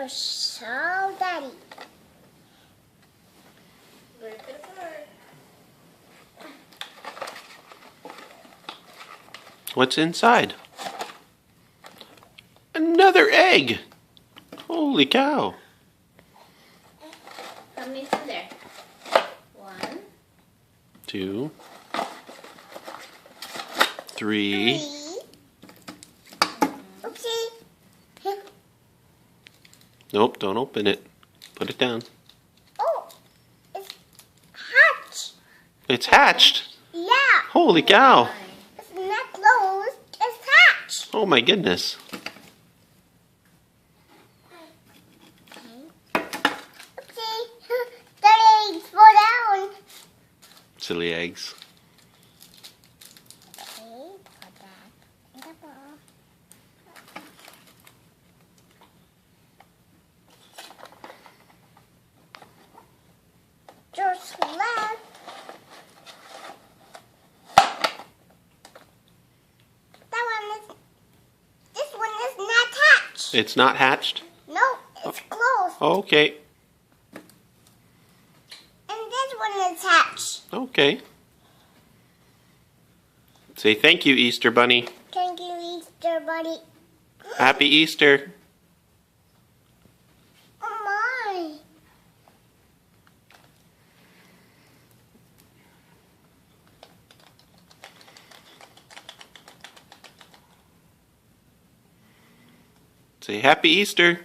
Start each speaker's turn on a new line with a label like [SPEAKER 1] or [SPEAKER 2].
[SPEAKER 1] show Daddy.
[SPEAKER 2] Look at the card.
[SPEAKER 3] What's inside? Another egg! Holy cow!
[SPEAKER 2] How many's in there? 1,
[SPEAKER 3] 2, 3.
[SPEAKER 1] Oopsie.
[SPEAKER 3] Nope, don't open it. Put it down.
[SPEAKER 1] Oh, it's hatched.
[SPEAKER 3] It's hatched!
[SPEAKER 1] Yeah,
[SPEAKER 3] Holy cow!
[SPEAKER 1] it's not closed. It's hatched.
[SPEAKER 3] Oh my goodness.
[SPEAKER 1] Oopsie. The eggs fall down.
[SPEAKER 3] Silly eggs.
[SPEAKER 1] Okay, put that in the bowl. Just left. This one is not hatched.
[SPEAKER 3] It's not hatched?
[SPEAKER 1] No, it's closed.
[SPEAKER 3] Okay.
[SPEAKER 1] And this one is hatched.
[SPEAKER 3] Okay. Say thank you, Easter Bunny.
[SPEAKER 1] Thank you, Easter Bunny.
[SPEAKER 3] Happy Easter.
[SPEAKER 1] Oh my.
[SPEAKER 3] Say happy Easter.